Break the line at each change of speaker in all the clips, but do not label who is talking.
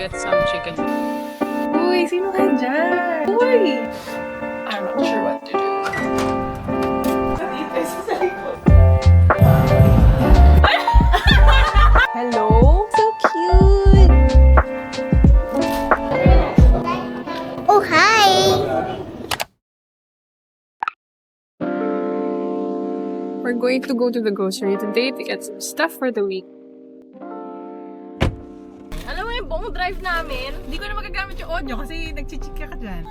get some chicken.
Uy, sino ka dyan? Uy!
I'm not sure what to do.
Hello? So cute!
Oh, hi!
We're going to go to the grocery today to get some stuff for the week.
Alam mo yung buong drive namin, hindi ko na magagamit yung audio kasi nagchichika ka dyan.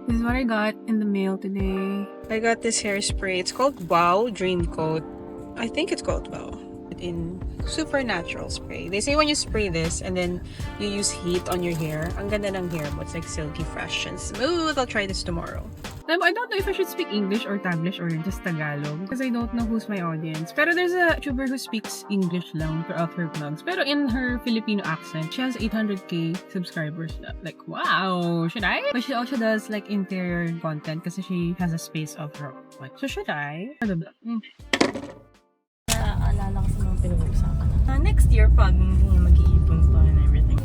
This is what I got in the mail today. I got this hairspray. It's called Wow Dream Coat. I think it's called Wow. In supernatural spray. They say when you spray this and then you use heat on your hair, ang ganda ng hair mo. It's like silky fresh and smooth. I'll try this tomorrow.
I don't know if I should speak English or Taglish or just Tagalog because I don't know who's my audience. Pero there's a YouTuber who speaks English lang throughout her vlogs. Pero in her Filipino accent, she has 800k subscribers. Like, wow! Should I? But she also does like interior content kasi she has a space of her own. So should I? Naalala ko sa mga pinag-uusapan. Next year, pag mag-iipon pa and everything.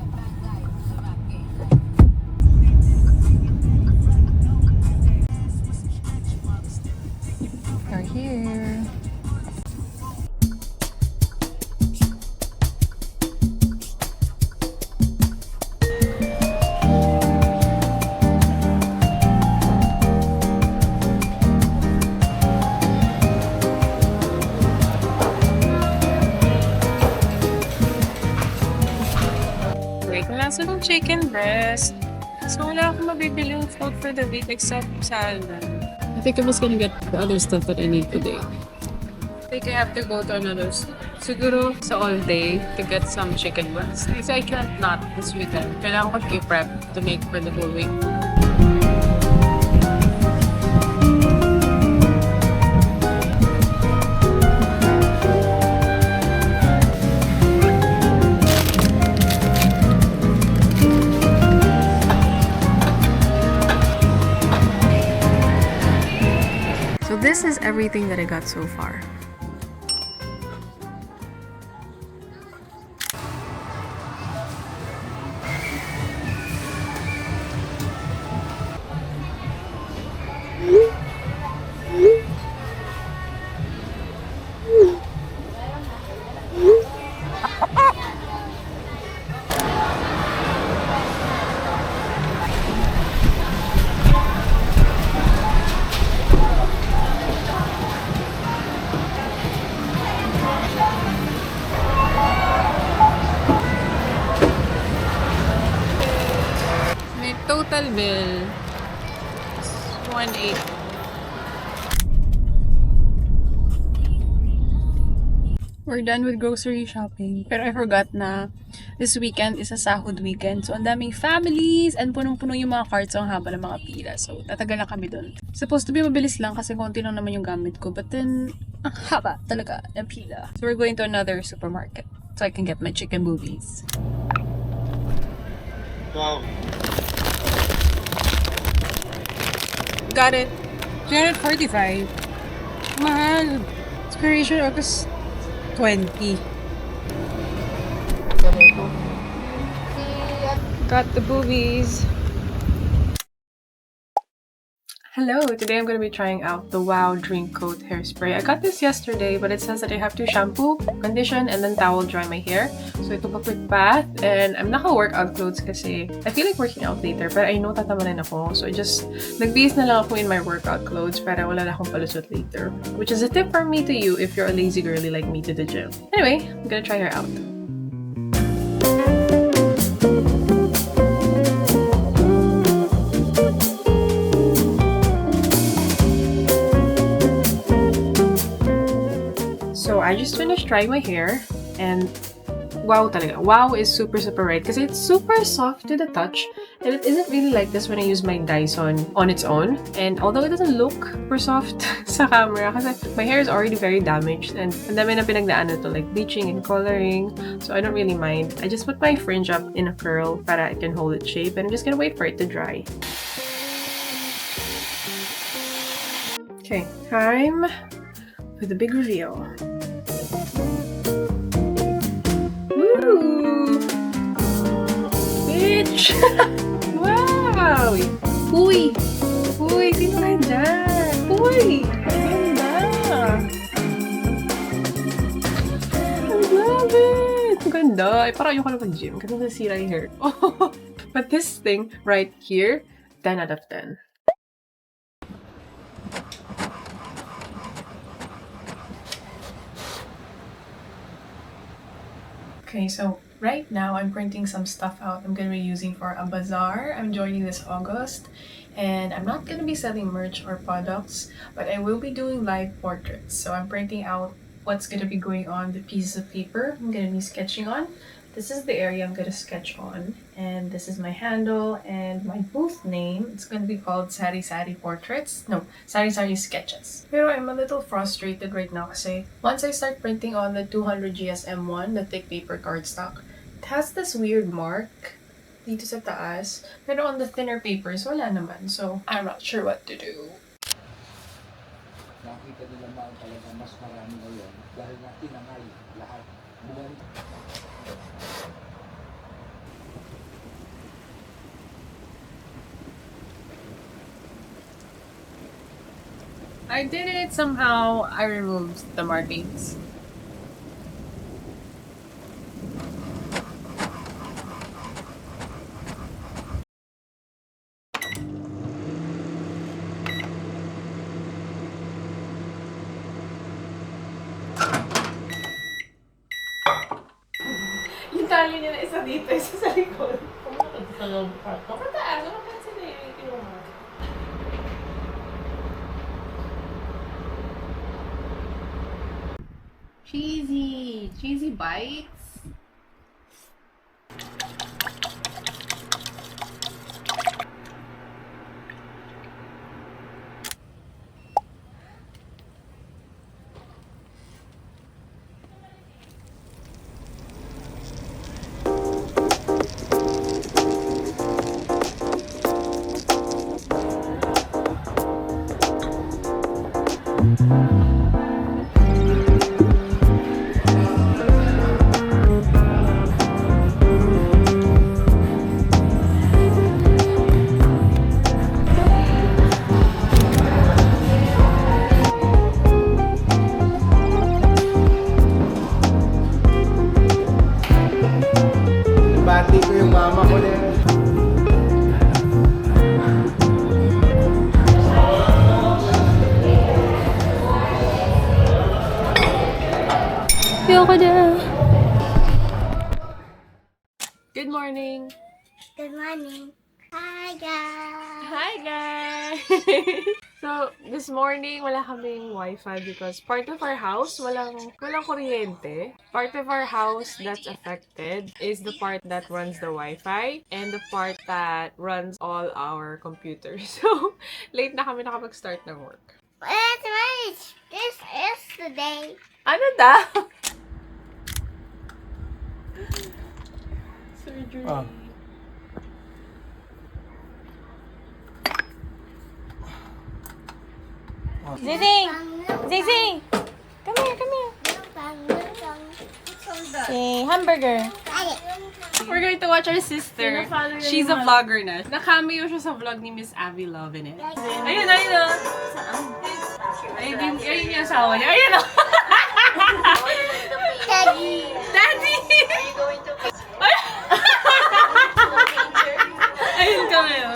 We're here. Kaso ng chicken breast. So wala akong mabibili ng food for the week except salad. I think I'm just gonna get the other stuff that I need today. I think I have to go to another siguro sa all day to get some chicken breast. Kasi I can't not this weekend. Kailangan ko i-prep to make for the whole week. So this is everything that I got so far. Total bill is 180. We're done with grocery shopping. Pero I forgot na this weekend is a sahod weekend. So, ang daming families and punong-puno yung mga carts ang haba ng mga pila. So, tatagal na kami dun. Supposed to be mabilis lang kasi konti lang naman yung gamit ko. But then, ang haba talaga ng pila. So, we're going to another supermarket so I can get my chicken boobies.
Wow.
Got it. 345. Mahal. Expiration August 20. Got the boobies. Hello, today I'm going to be trying out the Wow Drink Coat Hairspray. I got this yesterday, but it says that I have to shampoo, condition, and then towel dry my hair. So I took a quick bath, and I'm naka-workout clothes kasi I feel like working out later, but I know tatamanin ako. So I just nagbihis na lang ako in my workout clothes para wala na akong palusot later. Which is a tip from me to you if you're a lazy girly like me to the gym. Anyway, I'm gonna try her out. So I just finished drying my hair and wow talaga. Wow is super right kasi it's super soft to the touch and it isn't really like this when I use my Dyson on its own. And although it doesn't look super soft sa camera kasi my hair is already very damaged and ang dami na pinagdaanan to like bleaching and coloring. So I don't really mind. I just put my fringe up in a curl para I can hold its shape and I'm just gonna wait for it to dry. Okay, time for the big reveal. Woo! merch. Wow! Uy! Uy! Sino ka dyan? Uy! Ang ganda! I love it! Ang ganda! Ay, parang ayoko na mag-gym kasi nasira yung hair ko. But this thing right here, 10 out of 10. Okay, so right now I'm printing some stuff out I'm gonna be using for a bazaar I'm joining this August, and I'm not gonna be selling merch or products, but I will be doing live portraits. So I'm printing out what's gonna be going on the pieces of paper I'm gonna be sketching on. This is the area I'm gonna sketch on, and this is my handle and my booth name. It's gonna be called Sari Sari Portraits. No, Sari Sari Sketches. Pero I'm a little frustrated right now kasi once I start printing on the 200 GSM1, the thick paper cardstock, it has this weird mark dito sa taas. Pero on the thinner papers, wala naman. So, I'm not sure what to do.
Nakita nila mga talaga mas marami ngayon dahil nga tinangay lahat. Buwan.
I did it somehow. I removed the markings. Yung tali niya na isa dito, isa sa likod. Pumunod sa loob pa. Pagkataan, ano pa sila yung kinuha? Cheesy bites.
Bati ko yung mama ko na.
Good morning.
Good morning. Hi, guys.
Hi guys! So, this morning, wala kaming Wi-Fi because part of our house, walang kuryente. Part of our house that's affected is the part that runs the Wi-Fi and the part that runs all our computers. So, late na kami nakapag-start ng work.
It's right. This is the day.
Ano daw? Surgery.
Ah.
Zing! Zing! Come here, come here. Say, hamburger.
We're going to watch our sister. She's a vlogger na. Na-cameo siya sa vlog ni Miss Abby Lovin' It. Ayun, ayun o. Ayun yung asawa niya. Ayun o.
Daddy.
Daddy! Ayun kami o.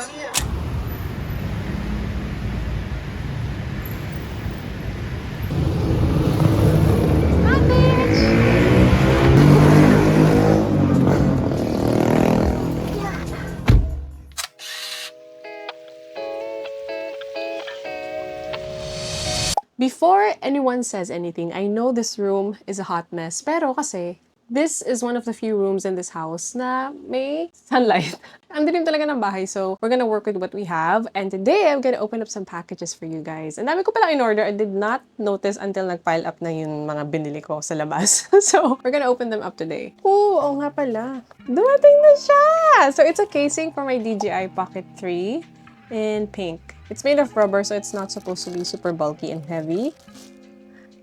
Before anyone says anything, I know this room is a hot mess. Pero kasi, this is one of the few rooms in this house na may sunlight. Ang dilim talaga ng bahay, so we're gonna work with what we have. And today, I'm gonna open up some packages for you guys. And dami ko palang in order. I did not notice until nag-pile up na yung mga binili ko sa labas. So, we're gonna open them up today. Oo nga pala. Dumating na siya! So, it's a casing for my DJI Pocket 3 in pink. It's made of rubber, so it's not supposed to be super bulky and heavy.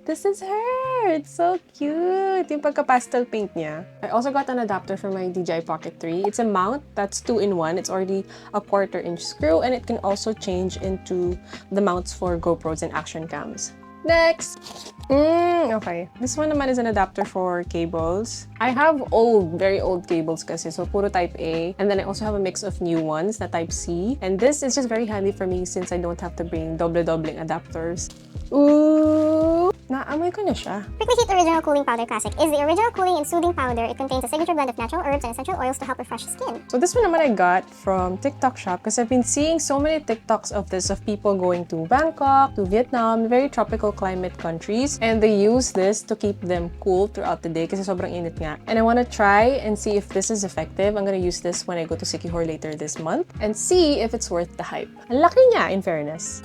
This is her! It's so cute! Yung pagka-pastel pink niya. I also got an adapter for my DJI Pocket 3. It's a mount that's 2-in-1. It's already a 1/4-inch screw and it can also change into the mounts for GoPros and action cams. Next! Okay. This one naman is an adapter for cables. I have very old cables kasi, so puro type A. And then I also have a mix of new ones na type C. And this is just very handy for me since I don't have to bring doble-dobling adapters. Ooh! Naamoy ko na siya.
Prickly Heat Original Cooling Powder Classic is the original cooling and soothing powder. It contains a signature blend of natural herbs and essential oils to help refresh skin.
So this one naman I got from TikTok shop because I've been seeing so many TikToks of this, of people going to Bangkok, to Vietnam, very tropical climate countries, and they use this to keep them cool throughout the day kasi sobrang init nga. And I want to try and see if this is effective. I'm gonna use this when I go to Sikihor later this month and see if it's worth the hype. Ang laki niya, in fairness.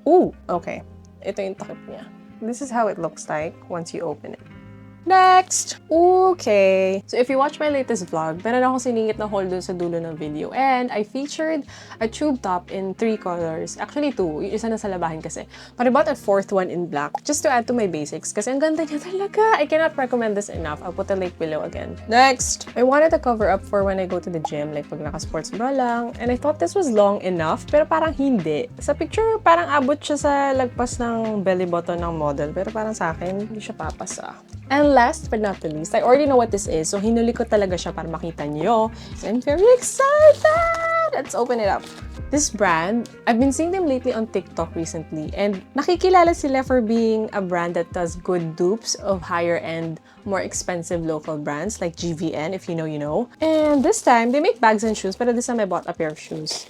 Ooh, okay. Ito yung takip niya. This is how it looks like once you open it. Next! Okay. So if you watch my latest vlog, meron akong siningit na haul dun sa dulo ng video. And I featured a tube top in 3 colors. Actually 2. Yung isa na sa labahin kasi. But I bought a 4th one in black just to add to my basics. Kasi ang ganda niya talaga. I cannot recommend this enough. I'll put the link below again. Next! I wanted a cover up for when I go to the gym. Like pag naka-sports bra lang. And I thought this was long enough. Pero parang hindi. Sa picture, parang abot siya sa lagpas ng belly button ng model. Pero parang sa akin, hindi siya papasa. And last but not the least, I already know what this is. So, hinuli ko talaga siya para makita niyo. I'm very excited! Let's open it up. This brand, I've been seeing them lately on TikTok recently. And nakikilala sila for being a brand that does good dupes of higher-end, more expensive local brands like GVN, if you know, you know. And this time, they make bags and shoes, but this time I bought a pair of shoes.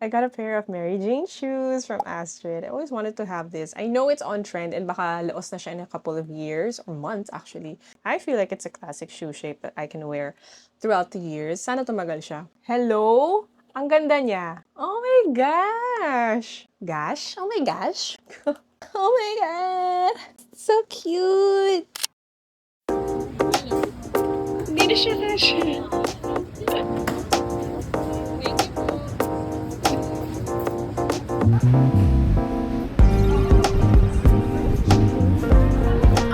I got a pair of Mary Jane shoes from Astrid. I always wanted to have this. I know it's on trend and baka laos na siya in a couple of years or months actually. I feel like it's a classic shoe shape that I can wear throughout the years. Sana tumagal siya. Hello? Ang ganda niya. Oh my gosh. Gosh? Oh my gosh. Oh my god. So cute. Hindi na siya kasha.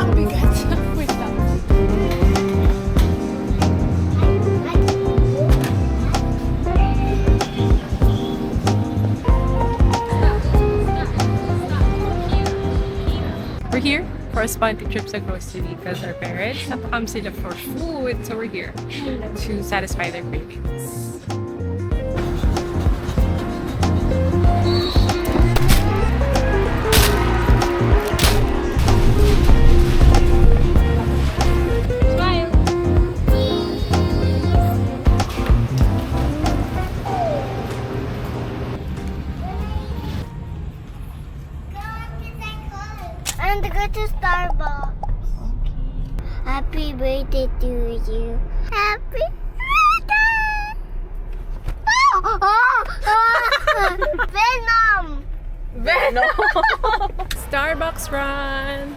Ang bigat. Wait lang. We're here for a spontaneous trip sa grocery because our parents napakam sila for food. So we're here to satisfy their cravings.
I'm to go to Starbucks. Okay. Happy birthday to you. Happy birthday! Venom!
Venom! Starbucks run!